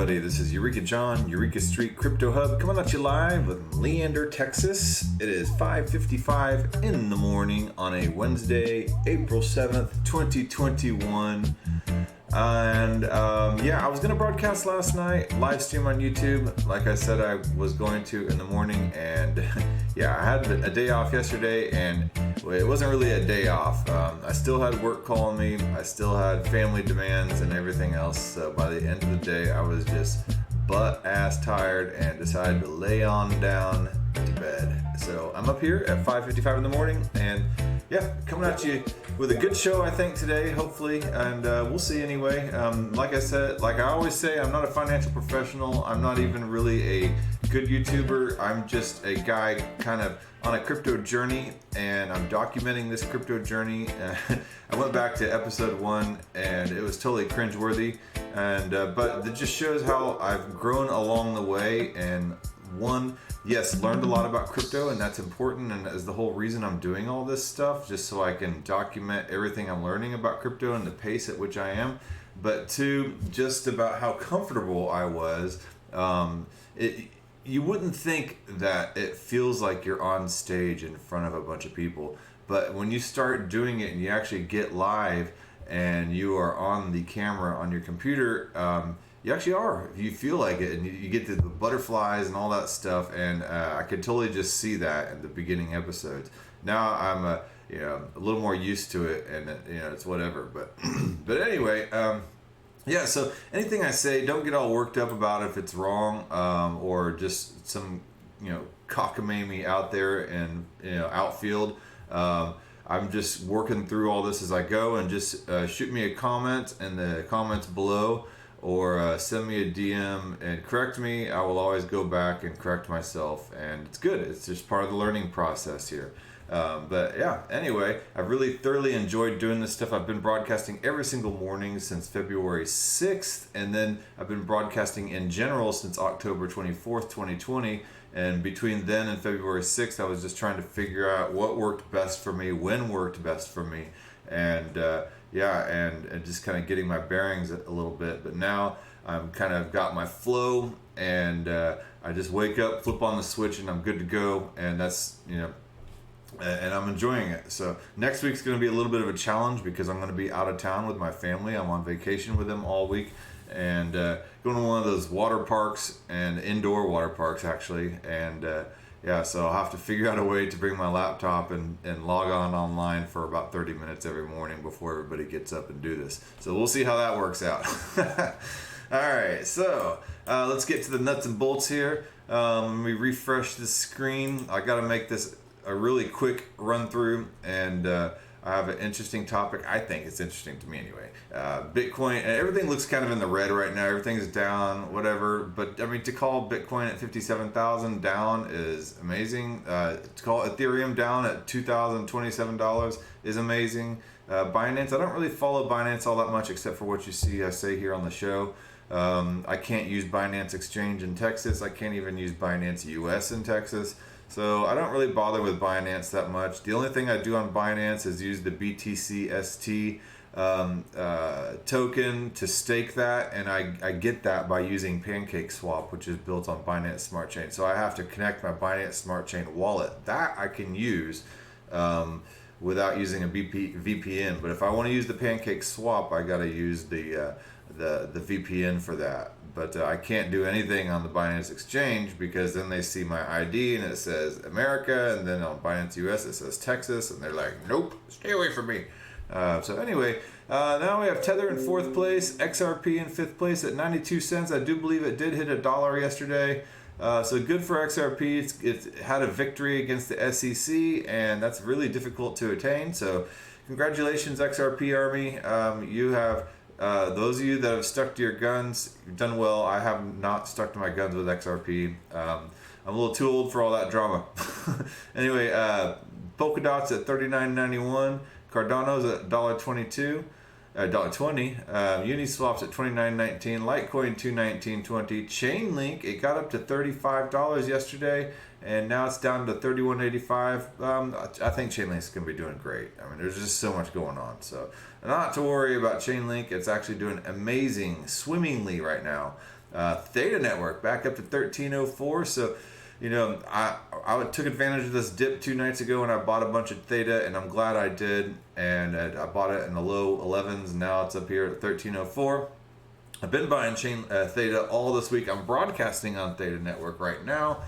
everybody? This is Eureka John, Eureka Street Crypto Hub, coming at you live with Leander, Texas. It is 5:55 in the morning on a Wednesday, April 7th, 2021. And I was going to broadcast last night, live stream on YouTube, like I said I was going to in the morning. And I had a day off yesterday, and it wasn't really a day off. I still had work calling me, I still had family demands and everything else. So by the end of the day, I was just butt-ass tired and decided to lay on down to bed. So I'm up here at 5:55 in the morning, and coming at you with a good show, I think, today, hopefully, and we'll see anyway. Like I said, like I always say, I'm not a financial professional. I'm not even really a good YouTuber. I'm just a guy kind of on a crypto journey, and I'm documenting this crypto journey. I went back to episode 1, and it was totally cringeworthy, and but it just shows how I've grown along the way, and learned a lot about crypto, and that's important, and is the whole reason I'm doing all this stuff, just so I can document everything I'm learning about crypto and the pace at which I am. But 2, just about how comfortable I was. You wouldn't think that it feels like you're on stage in front of a bunch of people, but when you start doing it and you actually get live and you are on the camera on your computer, you actually are. You feel like it, and you get the butterflies and all that stuff. And I could totally just see that in the beginning episodes. Now I'm a little more used to it, and it's whatever. But anyway, So anything I say, don't get all worked up about if it's wrong, or just some cockamamie out there in outfield. I'm just working through all this as I go, and just shoot me a comment in the comments below, or send me a DM and correct me. I will always go back and correct myself, and it's good. It's just part of the learning process here. Anyway, I've really thoroughly enjoyed doing this stuff. I've been broadcasting every single morning since February 6th, and then I've been broadcasting in general since October 24th, 2020. And between then and February 6th, I was just trying to figure out what worked best for me, when worked best for me, and just kind of getting my bearings a little bit. But now I'm kind of got my flow, and I just wake up, flip on the switch, and I'm good to go. And that's and I'm enjoying it. So next week's going to be a little bit of a challenge, because I'm going to be out of town with my family. I'm on vacation with them all week, and going to one of those water parks, and indoor water parks actually. And so I'll have to figure out a way to bring my laptop and log on online for about 30 minutes every morning before everybody gets up and do this. So we'll see how that works out. All right, so let's get to the nuts and bolts here. Let me refresh the screen. I got to make this a really quick run through, and I have an interesting topic. I think it's interesting to me anyway. Bitcoin, and everything looks kind of in the red right now. Everything's down, whatever. But I mean, to call Bitcoin at 57,000 down is amazing. To call Ethereum down at $2,027 is amazing. Binance, I don't really follow Binance all that much, except for what you see I say here on the show. I can't use Binance Exchange in Texas. I can't even use Binance US in Texas. So I don't really bother with Binance that much. The only thing I do on Binance is use the BTCST token to stake that, and I get that by using PancakeSwap, which is built on Binance Smart Chain. So I have to connect my Binance Smart Chain wallet. That I can use without using a VPN. But if I want to use the PancakeSwap, I got to use the VPN for that. But I can't do anything on the Binance Exchange, because then they see my ID and it says America, and then on Binance US it says Texas, and they're like, nope, stay away from me. So anyway, now we have Tether in 4th place, XRP in 5th place at 92 cents. I do believe it did hit $1 yesterday. So good for XRP. It had a victory against the SEC, and that's really difficult to attain. So congratulations, XRP Army. You have... those of you that have stuck to your guns, you've done well. I have not stuck to my guns with XRP. I'm a little too old for all that drama. Anyway, Polkadot's at $39.91. Cardano's at $1.22. $1.20. Uniswap's at $29.19. Litecoin $219.20. Chainlink, it got up to $35 yesterday, and now it's down to $31.85. I think Chainlink's going to be doing great. I mean, there's just so much going on. So not to worry about Chainlink. It's actually doing amazing, swimmingly right now. Theta Network back up to 1304. So, I took advantage of this dip 2 nights ago and I bought a bunch of Theta, and I'm glad I did. And I bought it in the low 11s, and now it's up here at 1304. I've been buying Theta all this week. I'm broadcasting on Theta Network right now.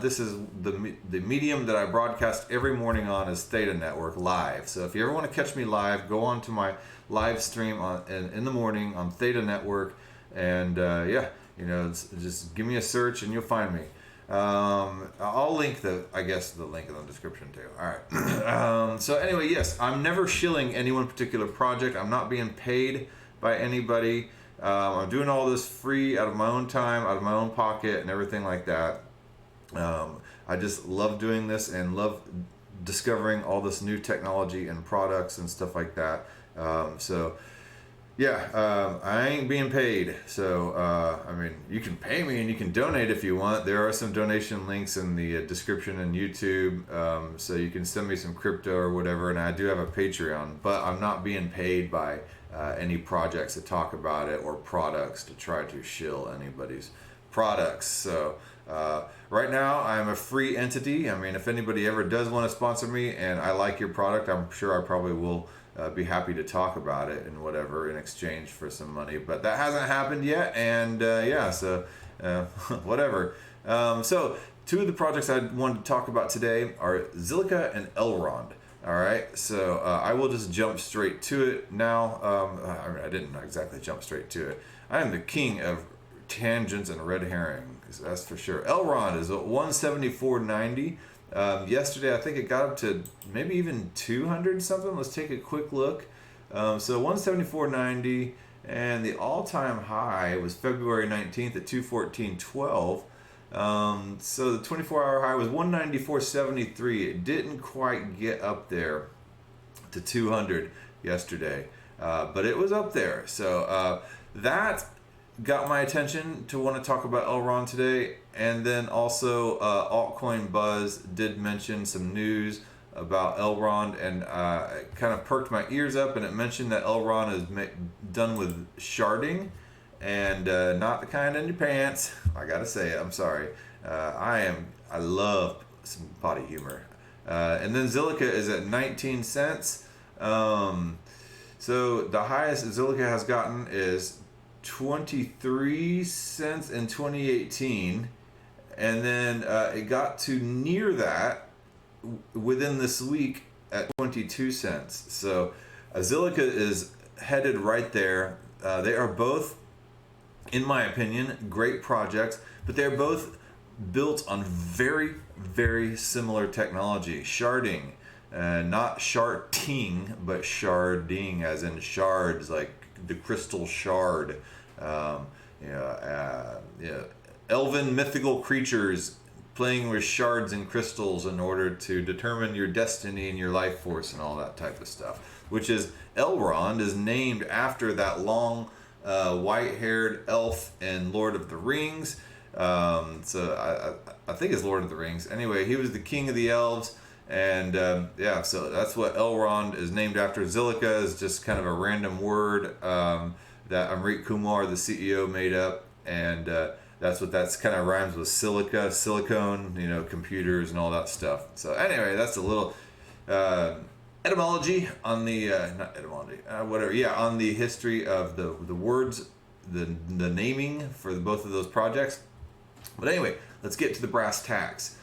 This is the medium that I broadcast every morning on is Theta Network live. So if you ever want to catch me live, go on to my live stream in the morning on Theta Network, and just give me a search and you'll find me. I'll link the link in the description too. All right. So anyway, yes, I'm never shilling any one particular project. I'm not being paid by anybody. I'm doing all this free out of my own time, out of my own pocket, and everything like that. I just love doing this and love discovering all this new technology and products and stuff like that. I ain't being paid. So, you can pay me and you can donate if you want. There are some donation links in the description in YouTube. So you can send me some crypto or whatever. And I do have a Patreon, but I'm not being paid by any projects to talk about it or products to try to shill anybody's products. So, right now I'm a free entity. If anybody ever does want to sponsor me and I like your product, I'm sure I probably will be happy to talk about it and whatever in exchange for some money, but that hasn't happened yet. And whatever. So 2 of the projects I wanted to talk about today are Zilliqa and Elrond. All right, so I will just jump straight to it now. I didn't exactly jump straight to it. I am the king of tangents and red herrings, that's for sure. Elrond is at 174.90. Yesterday, I think it got up to maybe even 200 something. Let's take a quick look. So 174.90, and the all-time high was February 19th at 214.12. So the 24-hour high was 194.73. It didn't quite get up there to 200 yesterday, but it was up there. So that got my attention to want to talk about Elrond today. And then also Atlcoin Buzz did mention some news about Elrond, and it kind of perked my ears up, and it mentioned that Elrond is done with sharding, and not the kind in your pants. I gotta say it, I'm sorry. I love some potty humor. And then Zilliqa is at 19 cents. So the highest Zilliqa has gotten is 23 cents in 2018, and then it got to near that within this week at 22 cents. So Zilliqa is headed right there. They are both, in my opinion, great projects, but they're both built on very, very similar technology. Sharding, not sharting, but sharding, as in shards, like the crystal shard. Elven mythical creatures playing with shards and crystals in order to determine your destiny and your life force and all that type of stuff. Which is, Elrond is named after that long white-haired elf in Lord of the Rings. So I think it's Lord of the Rings. Anyway, he was the king of the elves. And so that's what Elrond is named after. Zilliqa is just kind of a random word that Amrit Kumar, the CEO, made up, and that's kind of rhymes with silica, silicone, computers and all that stuff. So anyway, that's a little etymology on the not etymology, whatever. Yeah, on the history of the words, the naming for both of those projects. But anyway, let's get to the brass tacks.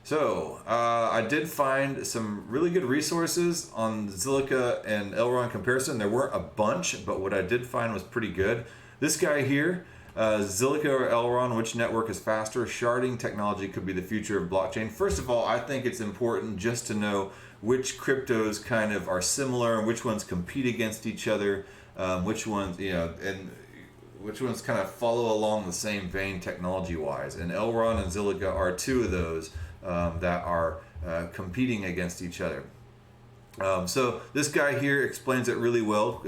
So, I did find some really good resources on Zilliqa and Elrond comparison. There weren't a bunch, but what I did find was pretty good. This guy here, Zilliqa or Elrond, which network is faster? Sharding technology could be the future of blockchain. First of all, I think it's important just to know which cryptos kind of are similar and which ones compete against each other, which ones, and which ones kind of follow along the same vein technology-wise. And Elrond and Zilliqa are 2 of those that are competing against each other. So this guy here explains it really well.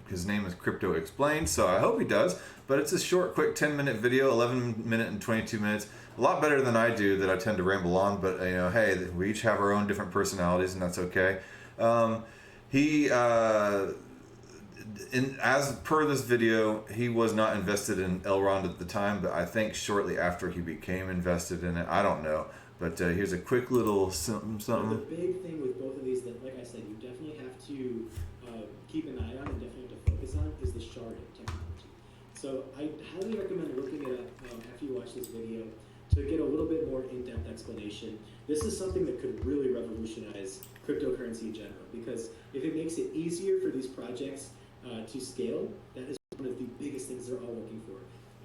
His name is Crypto Explained, so I hope he does. But it's a short, quick 10-minute video, 11 minute and 22 minutes. A lot better than I do, that I tend to ramble on. But hey, we each have our own different personalities, and that's okay. He as per this video, he was not invested in Elrond at the time, but I think shortly after he became invested in it. I don't know. But here's a quick little something. The big thing with both of these that, like I said, you definitely have to keep an eye on and definitely have to focus on is the sharding technology. So I highly recommend looking it up after you watch this video to get a little bit more in-depth explanation. This is something that could really revolutionize cryptocurrency in general, because if it makes it easier for these projects to scale, that is one of the biggest things they're all looking for.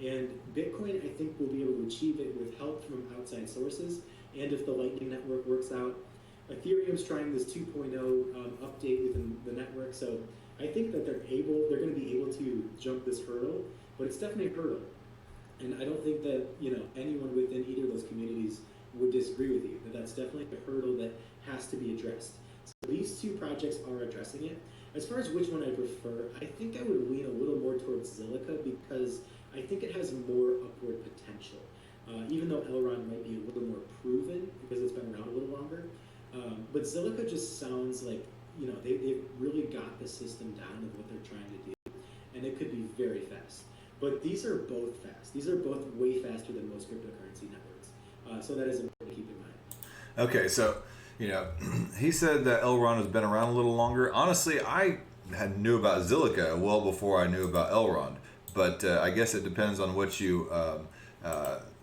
And Bitcoin, I think, will be able to achieve it with help from outside sources, and if the Lightning Network works out. Ethereum's trying this 2.0 update within the network, so I think that they're going to be able to jump this hurdle, but it's definitely a hurdle. And I don't think that anyone within either of those communities would disagree with you, that that's definitely a hurdle that has to be addressed. So these two projects are addressing it. As far as which one I prefer, I think I would lean a little more towards Zilliqa, because I think it has more upward potential. Even though Elrond might be a little more proven because it's been around a little longer. But Zilliqa just sounds like, they've really got the system down of what they're trying to do. And it could be very fast. But these are both fast. These are both way faster than most cryptocurrency networks. So that is important to keep in mind. Okay, so, he said that Elrond has been around a little longer. Honestly, I knew about Zilliqa well before I knew about Elrond. But I guess it depends on what you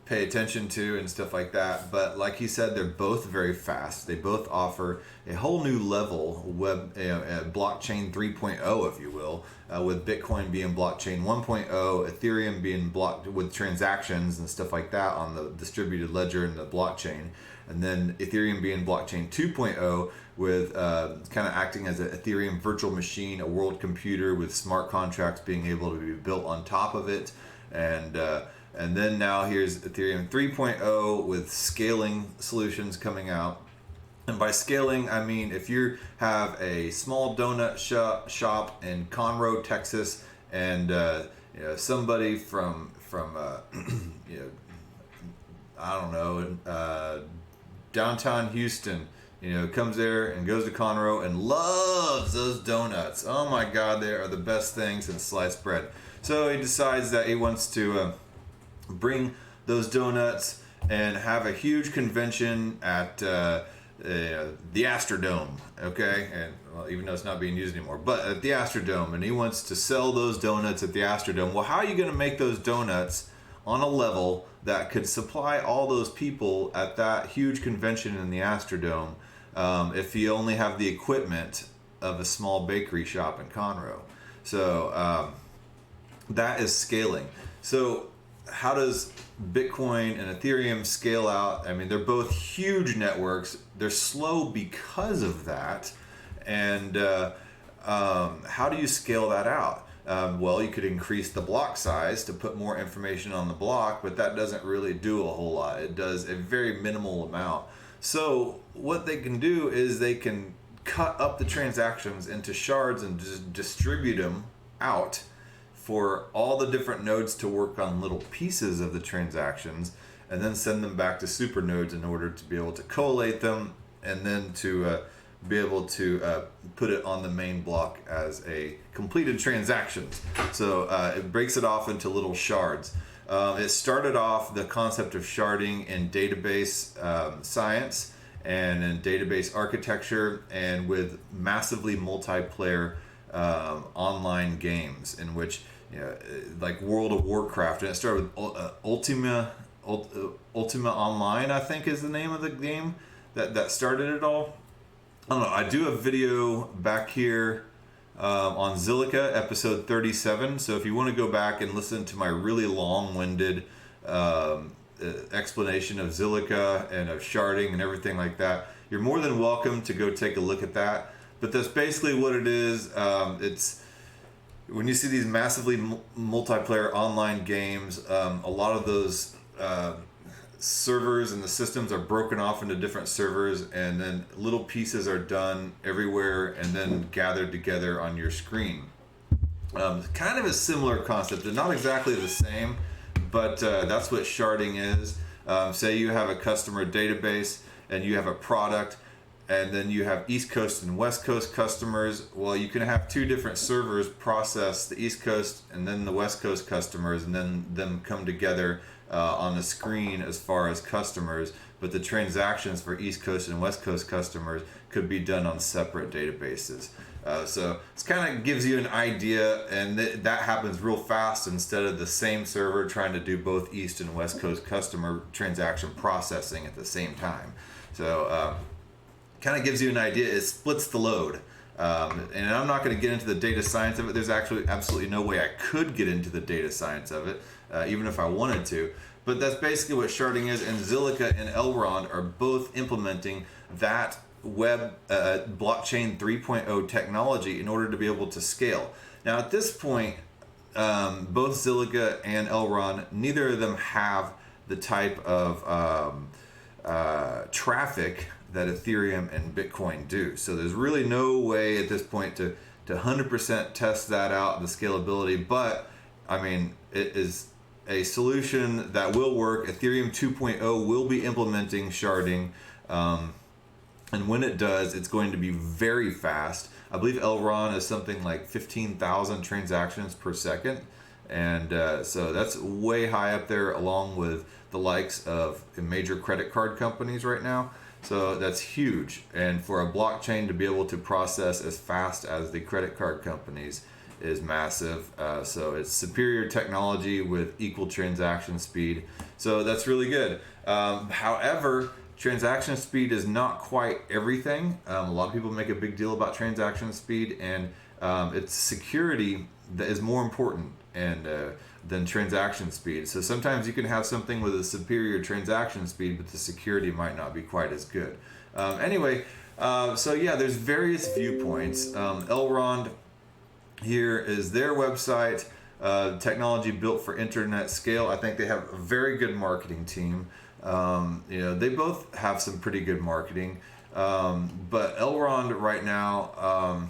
pay attention to and stuff like that. But like he said, they're both very fast. They both offer a whole new level blockchain 3.0, if you will, with Bitcoin being blockchain 1.0, Ethereum being blocked with transactions and stuff like that on the distributed ledger and the blockchain, and then Ethereum being blockchain 2.0 with kind of acting as an Ethereum virtual machine, a world computer with smart contracts being able to be built on top of it. And then now here's Ethereum 3.0 with scaling solutions coming out. And by scaling, I mean if you have a small donut shop in Conroe, Texas, and somebody from I don't know, downtown Houston, comes there and goes to Conroe and loves those donuts. Oh my God, they are the best thing since sliced bread. So he decides that he wants to bring those donuts and have a huge convention at the Astrodome, okay? And well, even though it's not being used anymore, but at the Astrodome, and he wants to sell those donuts at the Astrodome. Well, how are you going to make those donuts on a level that could supply all those people at that huge convention in the Astrodome if you only have the equipment of a small bakery shop in Conroe? So that is scaling. So how does Bitcoin and Ethereum scale out? I mean, they're both huge networks. They're slow because of that. And how do you scale that out? Well, you could increase the block size to put more information on the block, but that doesn't really do a whole lot. It does a very minimal amount. So what they can do is they can cut up the transactions into shards and just distribute them out for all the different nodes to work on little pieces of the transactions, and then send them back to super nodes in order to be able to collate them, and then to be able to put it on the main block as a completed transaction. So it breaks it off into little shards. It started off the concept of sharding in database science and in database architecture, and with massively multiplayer online games in which, like World of Warcraft, and it started with Ultima Online, I think is the name of the game that started it all. I don't know. I do a video back here on Zilliqa, episode 37. So if you want to go back and listen to my really long-winded explanation of Zilliqa and of sharding and everything like that, you're more than welcome to go take a look at that. But that's basically what it is. It's when you see these massively multiplayer online games, a lot of those servers and the systems are broken off into different servers, and then little pieces are done everywhere and then gathered together on your screen. Kind of a similar concept. They're not exactly the same, but that's what sharding is. Say you have a customer database and you have a product. and then you have East Coast and West Coast customers. Well, you can have two different servers process the East Coast and then the West Coast customers, and then them come together on the screen as far as customers. But the transactions for East Coast and West Coast customers could be done on separate databases. So it kind of gives you an idea, and that happens real fast instead of the same server trying to do both East and West Coast customer transaction processing at the same time. So kind of gives you an idea. It splits the load. And I'm not going to get into the data science of it. There's actually absolutely no way I could get into the data science of it, even if I wanted to. But that's basically what sharding is, and Zilliqa and Elrond are both implementing that web blockchain 3.0 technology in order to be able to scale. Now at this point, both Zilliqa and Elrond, neither of them have the type of traffic that Ethereum and Bitcoin do. So there's really no way at this point to 100% test that out, the scalability, but I mean, it is a solution that will work. Ethereum 2.0 will be implementing sharding, and when it does, it's going to be very fast. I believe Elrond is something like 15,000 transactions per second, and so that's way high up there, along with the likes of major credit card companies right now. So that's huge, and for a blockchain to be able to process as fast as the credit card companies is massive. So it's superior technology with equal transaction speed. So that's really good. However, transaction speed is not quite everything. A lot of people make a big deal about transaction speed, and it's security that is more important than transaction speed. So sometimes you can have something with a superior transaction speed, but the security might not be quite as good. Anyway, so yeah, there's various viewpoints. Elrond here is their website, technology built for internet scale. I think they have a very good marketing team. They both have some pretty good marketing, but Elrond right now,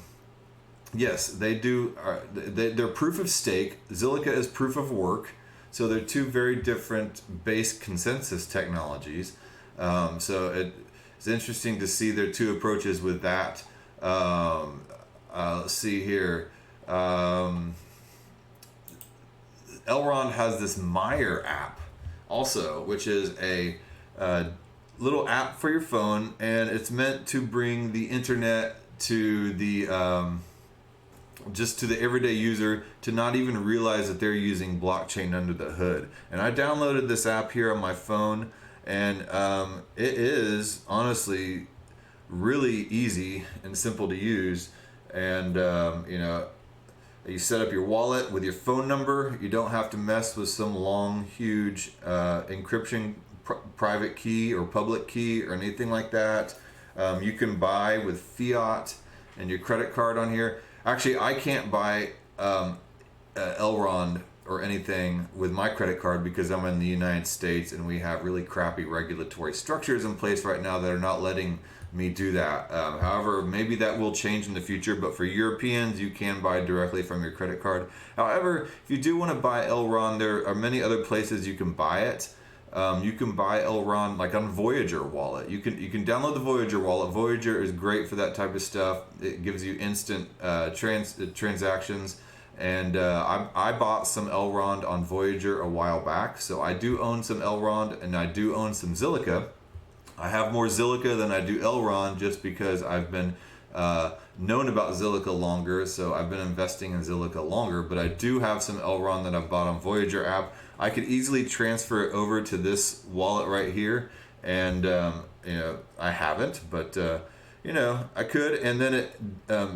yes, they do. They're proof of stake. Zilliqa is proof of work. So they're two very different base consensus technologies. So it's interesting to see their two approaches with that. Let's see here. Elrond has this Meyer app also, which is a little app for your phone, and it's meant to bring the internet to the just to the everyday user, to not even realize that they're using blockchain under the hood. And I downloaded this app here on my phone, and it is honestly really easy and simple to use. And you set up your wallet with your phone number. You don't have to mess with some long, huge encryption private key or public key or anything like that. You can buy with fiat and your credit card on here. Actually, I can't buy Elrond or anything with my credit card because I'm in the United States and we have really crappy regulatory structures in place right now that are not letting me do that. However, maybe that will change in the future, but for Europeans, you can buy directly from your credit card. However, if you do want to buy Elrond, there are many other places you can buy it. You can buy Elrond like on Voyager wallet. You can download the Voyager wallet. Voyager is great for that type of stuff. It gives you instant transactions. And I bought some Elrond on Voyager a while back, so I do own some Elrond and I do own some Zilliqa. I have more Zilliqa than I do Elrond just because I've been known about Zilliqa longer, so I've been investing in Zilliqa longer, but I do have some Elrond that I've bought on Voyager app. I could easily transfer it over to this wallet right here, and I haven't, but I could, and then it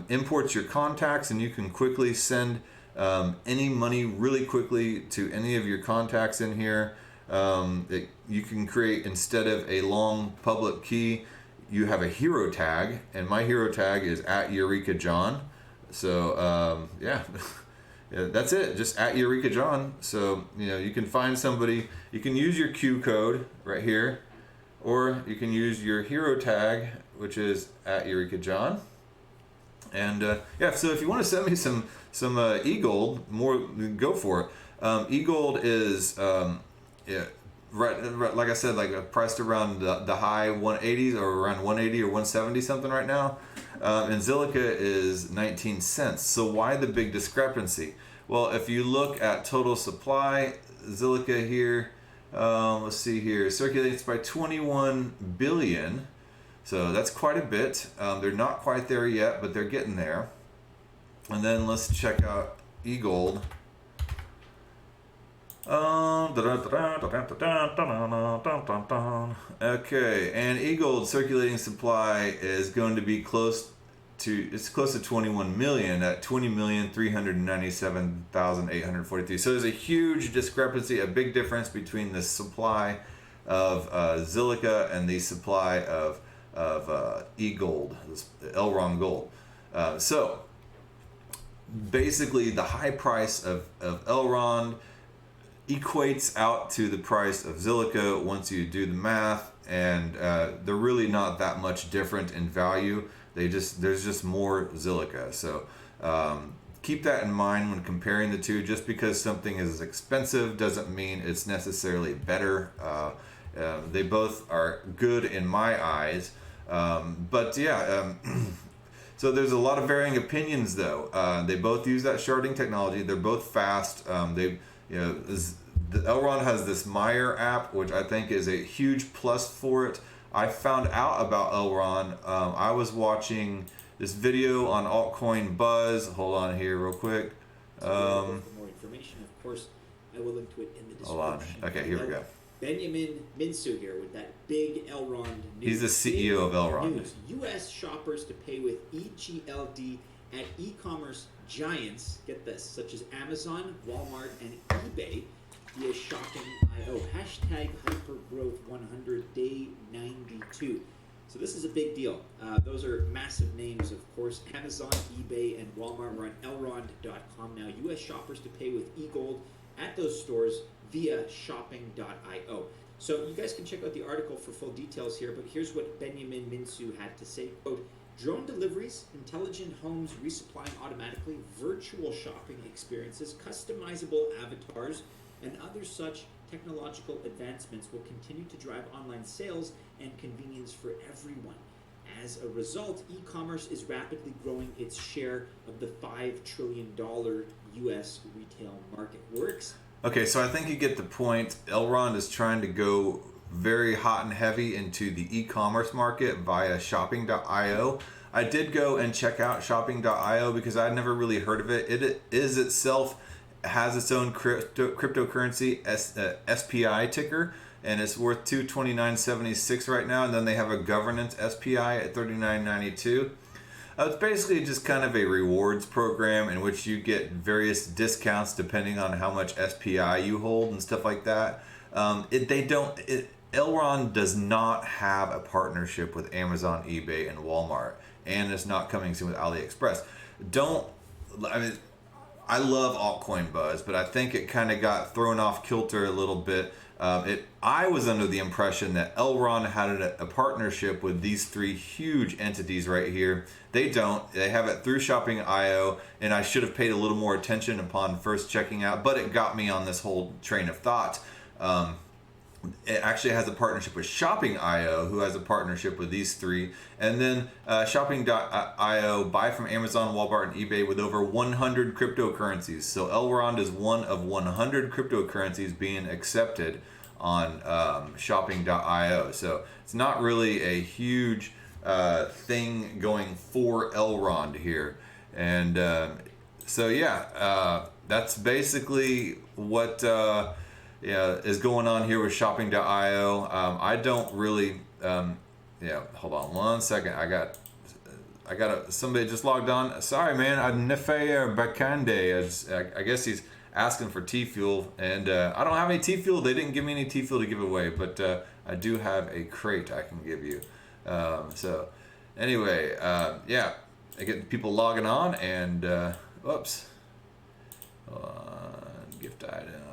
imports your contacts, and you can quickly send any money really quickly to any of your contacts in here. You can create, instead of a long public key, you have a hero tag, and my hero tag is @EurekaJohn. So yeah, that's it, just @EurekaJohn. So you can find somebody. You can use your Q code right here, or you can use your hero tag, which is @EurekaJohn. And yeah, so if you want to send me some eGold, more, go for it. eGold is right, like I said, like priced around the high 180s or around 180 or 170 something right now. And Zilliqa is 19 cents. So why the big discrepancy? Well, if you look at total supply, Zilliqa here, let's see here, circulates by 21 billion. So that's quite a bit. They're not quite there yet, but they're getting there. And then let's check out eGold. Okay, and eGold circulating supply is going to be close to 21 million at 20,397,843. So there's a huge discrepancy, a big difference between the supply of Zilliqa and the supply of eGold, Elrond Gold. So basically, the high price of Elrond equates out to the price of Zilliqa once you do the math, and they're really not that much different in value. There's just more Zilliqa. So keep that in mind when comparing the two. Just because something is expensive doesn't mean it's necessarily better. They both are good in my eyes. But yeah, so there's a lot of varying opinions though. They both use that sharding technology. They're both fast. Elrond has this Meyer app, which I think is a huge plus for it. I found out about Elrond. I was watching this video on Atlcoin Buzz. Hold on here real quick. For more information, of course, I will link to it in the description. Hold on. Okay, here we go. Benjamin Minsu here with that big Elrond news. He's the CEO of Elrond. News. U.S. shoppers to pay with EGLD at e-commerce giants, get this, such as Amazon, Walmart, and eBay via Shopping.io. Hashtag Hypergrowth100 Day 92. So this is a big deal. Those are massive names, of course. Amazon, eBay, and Walmart are on Elrond.com now. U.S. shoppers to pay with eGold at those stores via Shopping.io. So you guys can check out the article for full details here, but here's what Benjamin Minsu had to say. Quote, drone deliveries, intelligent homes resupplying automatically, virtual shopping experiences, customizable avatars, and other such technological advancements will continue to drive online sales and convenience for everyone. As a result, e-commerce is rapidly growing its share of the $5 trillion U.S. retail market. Okay, so I think you get the point. Elrond is trying to go very hot and heavy into the e-commerce market via Shopping.io. I did go and check out Shopping.io because I'd never really heard of it. It is itself has its own cryptocurrency SPI ticker, and it's worth $229.76 right now. And then they have a governance SPI at $39.92. It's basically just kind of a rewards program in which you get various discounts depending on how much SPI you hold and stuff like that. Elrond does not have a partnership with Amazon, eBay, and Walmart, and it's not coming soon with AliExpress. I love Atlcoin Buzz, but I think it kind of got thrown off kilter a little bit. I was under the impression that Elrond had a partnership with these three huge entities right here. They don't. They have it through Shopping.io, and I should have paid a little more attention upon first checking out, but it got me on this whole train of thought. It actually has a partnership with Shopping.io, who has a partnership with these three. And then Shopping.io buy from Amazon, Walmart, and eBay with over 100 cryptocurrencies. So Elrond is one of 100 cryptocurrencies being accepted on Shopping.io. So it's not really a huge thing going for Elrond here. And that's basically what is going on here with Shopping.io. I don't really hold on one second. I got somebody just logged on. Sorry, man. Nefeya Bakande. I guess he's asking for T-Fuel, and I don't have any T-Fuel. They didn't give me any T-Fuel to give away, but I do have a crate I can give you. So anyway, I get people logging on, and whoops. Gift item.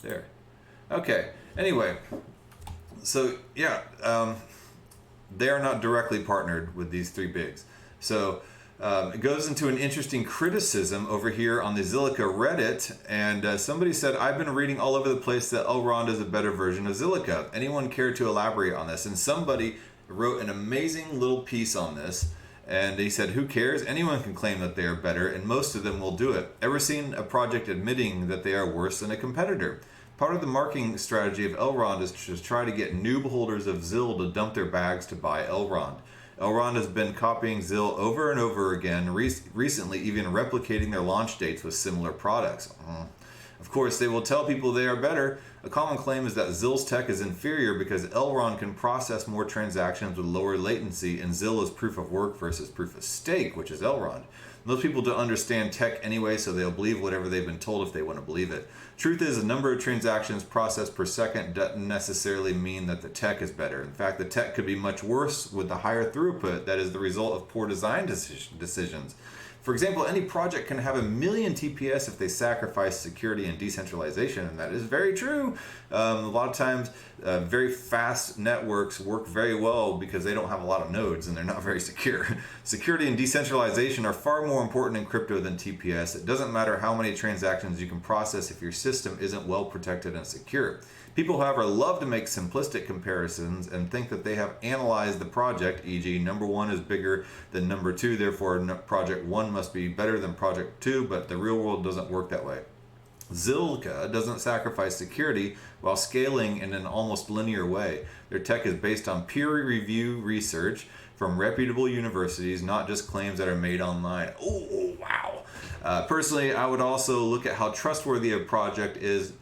There. Okay. Anyway, so they are not directly partnered with these three bigs. So It goes into an interesting criticism over here on the Zilliqa Reddit, and somebody said, I've been reading all over the place that Elrond is a better version of Zilliqa. Anyone care to elaborate on this? And somebody wrote an amazing little piece on this, and they said, who cares? Anyone can claim that they are better, and most of them will do it. Ever seen a project admitting that they are worse than a competitor? Part of the marketing strategy of Elrond is to try to get noob holders of Zill to dump their bags to buy Elrond. Elrond has been copying Zill over and over again, recently even replicating their launch dates with similar products. Of course, they will tell people they are better. A common claim is that Zill's tech is inferior because Elrond can process more transactions with lower latency, and Zill is proof of work versus proof of stake, which is Elrond. Most people don't understand tech anyway, so they'll believe whatever they've been told if they want to believe it. Truth is, the number of transactions processed per second doesn't necessarily mean that the tech is better. In fact, the tech could be much worse with the higher throughput that is the result of poor design decisions. For example, any project can have 1 million TPS if they sacrifice security and decentralization, and that is very true. A lot of times, very fast networks work very well because they don't have a lot of nodes and they're not very secure. Security and decentralization are far more important in crypto than TPS. It doesn't matter how many transactions you can process if your system isn't well protected and secure. People, however, love to make simplistic comparisons and think that they have analyzed the project, e.g. number 1 is bigger than number 2, therefore project 1 must be better than project 2, but the real world doesn't work that way. Zilliqa doesn't sacrifice security while scaling in an almost linear way. Their tech is based on peer review research from reputable universities, not just claims that are made online. Oh, wow. Personally, I would also look at how trustworthy a project is,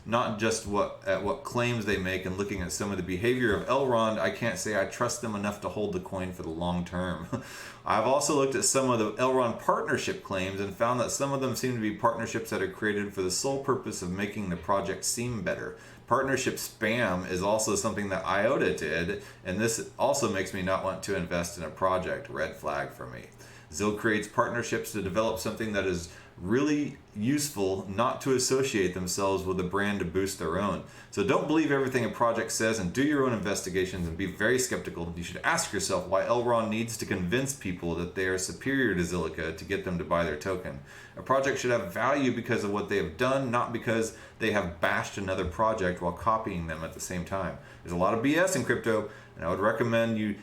not just what claims they make, and looking at some of the behavior of Elrond, I can't say I trust them enough to hold the coin for the long term. I've also looked at some of the Elrond partnership claims and found that some of them seem to be partnerships that are created for the sole purpose of making the project seem better. Partnership spam is also something that IOTA did, and this also makes me not want to invest in a project. Red flag for me. Zill creates partnerships to develop something that is really useful, not to associate themselves with a brand to boost their own. So don't believe everything a project says, and do your own investigations and be very skeptical. You should ask yourself why Elrond needs to convince people that they are superior to Zilliqa to get them to buy their token. A project should have value because of what they have done, not because they have bashed another project while copying them at the same time. There's a lot of BS in crypto, and I would recommend you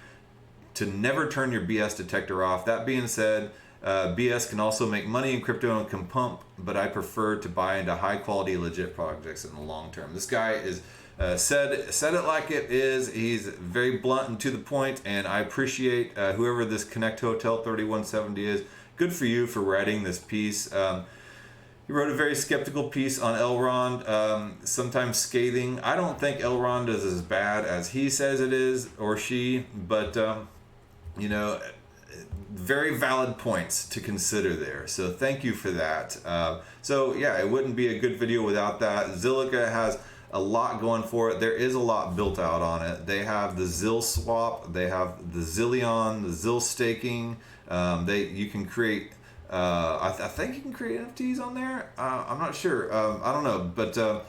to never turn your BS detector off. That being said, BS can also make money in crypto and can pump, but I prefer to buy into high quality, legit projects in the long term. This guy is said it like it is. He's very blunt and to the point, and I appreciate whoever this Connect Hotel 3170 is. Good for you for writing this piece. He wrote a very skeptical piece on Elrond, sometimes scathing. I don't think Elrond is as bad as he says it is, or she, but very valid points to consider there. So thank you for that. So yeah, it wouldn't be a good video without that. Zilliqa has a lot going for it. There is a lot built out on it. They have the Zill swap, they have the Zillion, the Zill staking. You can create, I think you can create NFTs on there. I'm not sure. I don't know, but that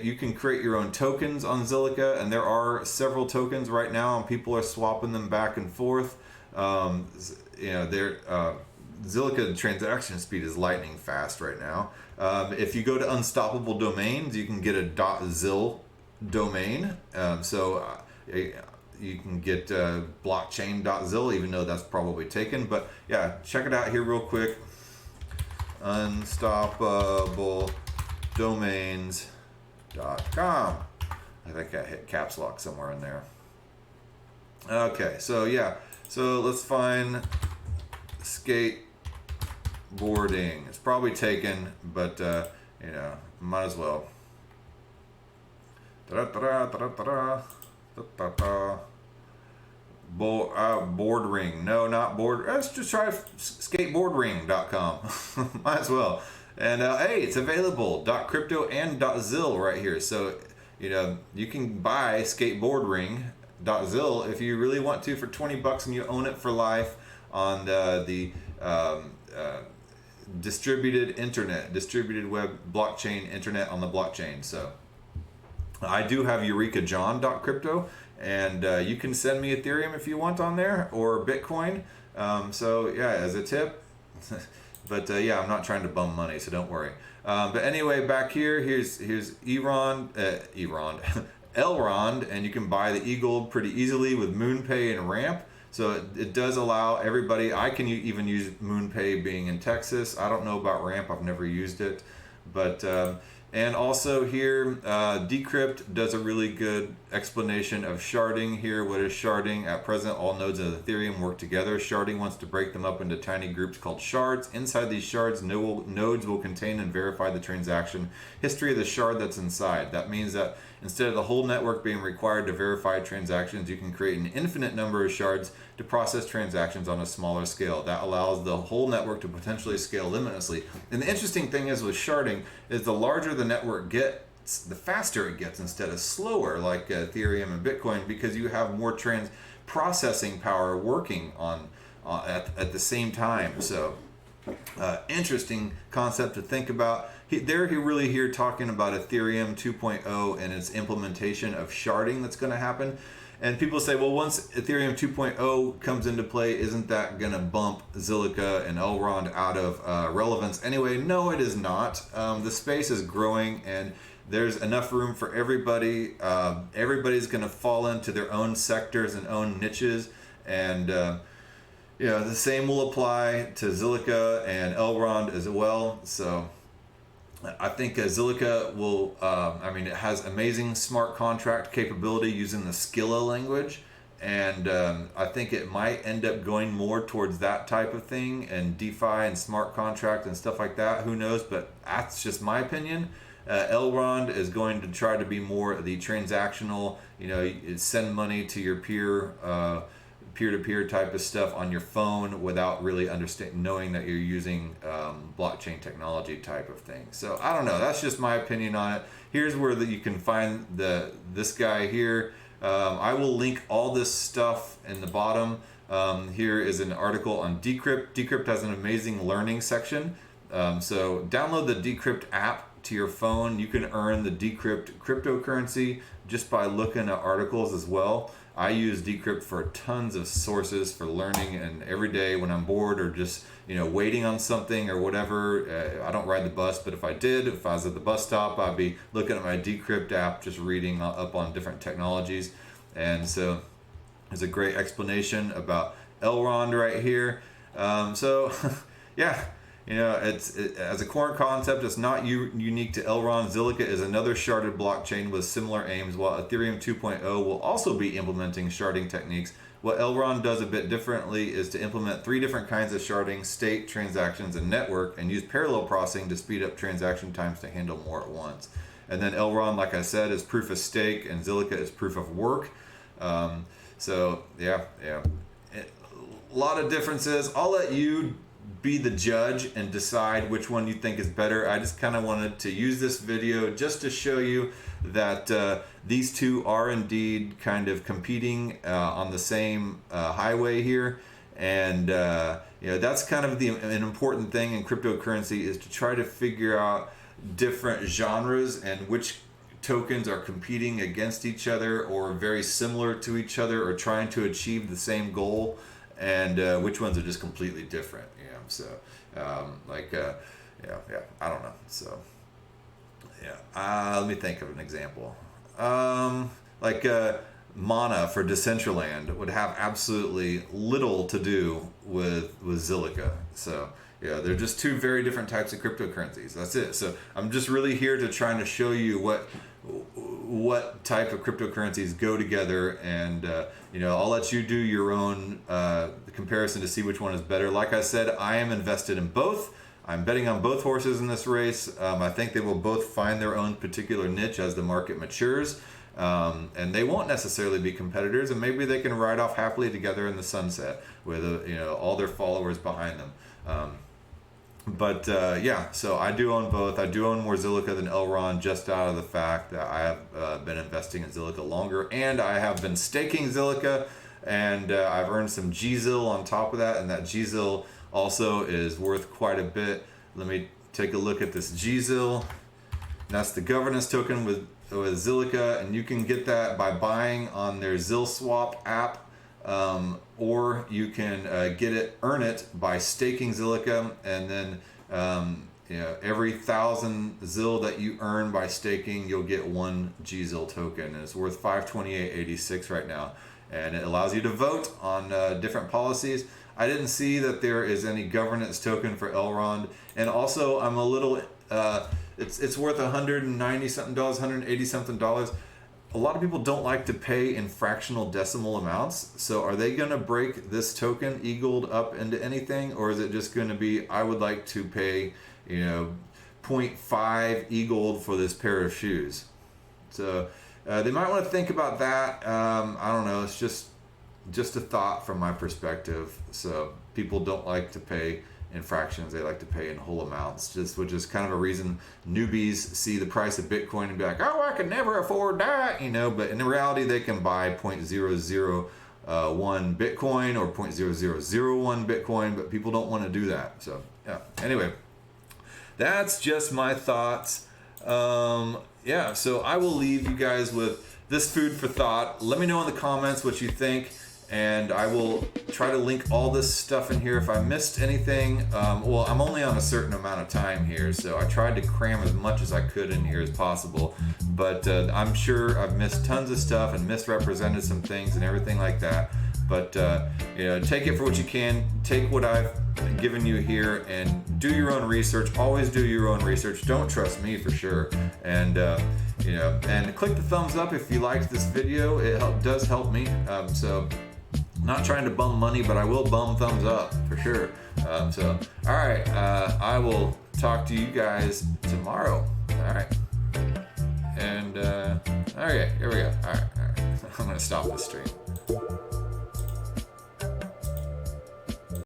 you can create your own tokens on Zilliqa, and there are several tokens right now, and people are swapping them back and forth. Zilliqa transaction speed is lightning fast right now. If you go to Unstoppable Domains, you can get a .zil domain. You can get blockchain.zil, even though that's probably taken. But yeah, check it out here real quick. UnsstoppableDomains.com. I think I hit caps lock somewhere in there. Okay, so yeah. So let's find skateboarding. It's probably taken, but might as well. Board ring. No, not board. Let's just try skateboardring.com. Might as well. And hey, it's available. .crypto and .zil right here. So you can buy skateboardring.zil if you really want to for $20 and you own it for life on the distributed web blockchain internet on the blockchain. So I do have EurekaJohn.crypto, and you can send me Ethereum if you want on there, or Bitcoin. So yeah, as a tip. But yeah, I'm not trying to bum money, so don't worry. But anyway, back here, here's Elrond, Elrond, and you can buy the e-gold pretty easily with MoonPay and Ramp. So it does allow everybody. I can even use MoonPay being in Texas. I don't know about Ramp. I've never used it, but and also here, Decrypt does a really good explanation of sharding here. What is sharding? At present, all nodes of Ethereum work together. Sharding wants to break them up into tiny groups called shards. Inside these shards, nodes will contain and verify the transaction history of the shard that's inside. That means that instead of the whole network being required to verify transactions, you can create an infinite number of shards to process transactions on a smaller scale. That allows the whole network to potentially scale limitlessly. And the interesting thing is with sharding is the larger the network gets, the faster it gets instead of slower like Ethereum and Bitcoin, because you have more processing power working on at the same time. So interesting concept to think about. They're really here talking about Ethereum 2.0 and its implementation of sharding that's going to happen. And people say, well, once Ethereum 2.0 comes into play, isn't that going to bump Zilliqa and Elrond out of relevance anyway? No, it is not. The space is growing, and there's enough room for everybody. Everybody's going to fall into their own sectors and own niches, and the same will apply to Zilliqa and Elrond as well. So I think Zilliqa will, it has amazing smart contract capability using the Skilla language, and I think it might end up going more towards that type of thing, and DeFi and smart contract and stuff like that. Who knows? But that's just my opinion. Elrond is going to try to be more the transactional, send money to your peer-to-peer type of stuff on your phone without really knowing that you're using blockchain technology type of thing. So I don't know. That's just my opinion on it. Here's where you can find this guy here. I will link all this stuff in the bottom. Here is an article on Decrypt. Decrypt has an amazing learning section. So download the Decrypt app to your phone. You can earn the Decrypt cryptocurrency just by looking at articles as well. I use Decrypt for tons of sources for learning, and every day when I'm bored or just waiting on something or whatever, I don't ride the bus, but if I was at the bus stop, I'd be looking at my Decrypt app, just reading up on different technologies. And so there's a great explanation about Elrond right here. Yeah. As a core concept, it's not unique to Elrond. Zilliqa is another sharded blockchain with similar aims, while Ethereum 2.0 will also be implementing sharding techniques. What Elrond does a bit differently is to implement 3 different kinds of sharding: state, transactions, and network, and use parallel processing to speed up transaction times to handle more at once. And then Elrond, like I said, is proof of stake, and Zilliqa is proof of work. A lot of differences. I'll let you be the judge and decide which one you think is better. I just kind of wanted to use this video just to show you that these two are indeed kind of competing on the same highway here, and that's kind of an important thing in cryptocurrency, is to try to figure out different genres and which tokens are competing against each other or very similar to each other or trying to achieve the same goal, and which ones are just completely different. So, I don't know. So, let me think of an example. Mana for Decentraland would have absolutely little to do with Zilliqa. So, they're just two very different types of cryptocurrencies. That's it. So, I'm just really here to try to show you what type of cryptocurrencies go together, and I'll let you do your own comparison to see which one is better. Like I said, I am invested in both. I'm betting on both horses in this race. I think they will both find their own particular niche as the market matures, and they won't necessarily be competitors, and maybe they can ride off happily together in the sunset with all their followers behind them. So I do own both. I do own more Zilliqa than Elrond, just out of the fact that I have been investing in Zilliqa longer, and I have been staking Zilliqa, and I've earned some GZIL on top of that, and that GZIL also is worth quite a bit. Let me take a look at this GZIL. That's the governance token with Zilliqa, and you can get that by buying on their ZilSwap app. or you can earn it by staking Zilliqa, and then every 1,000 Zil that you earn by staking, you'll get 1 GZIL token, and it's worth 528.86 right now, and it allows you to vote on different policies. I didn't see that there is any governance token for Elrond, and also I'm a little it's worth $190 something, $180 something. A lot of people don't like to pay in fractional decimal amounts, so are they going to break this token eagled up into anything, or is it just going to be, I would like to pay 0.5 eagled for this pair of shoes? So they might want to think about that. I don't know, it's just a thought from my perspective. So people don't like to pay in fractions, they like to pay in whole amounts, which is kind of a reason newbies see the price of Bitcoin and be like, oh, I can never afford that, but in reality they can buy 0.001 Bitcoin or 0.0001 Bitcoin, but people don't want to do that. So yeah, anyway, that's just my thoughts. So I will leave you guys with this food for thought. Let me know in the comments what you think, and I will try to link all this stuff in here. If I missed anything, well, I'm only on a certain amount of time here, so I tried to cram as much as I could in here as possible, but I'm sure I've missed tons of stuff and misrepresented some things and everything like that. But take it for what you can. Take what I've given you here and do your own research. Always do your own research. Don't trust me for sure. And and click the thumbs up if you liked this video. It does help me. So not trying to bum money, but I will bum thumbs up for sure. All right, I will talk to you guys tomorrow. All right, and okay, here we go. All right. I'm gonna stop this stream.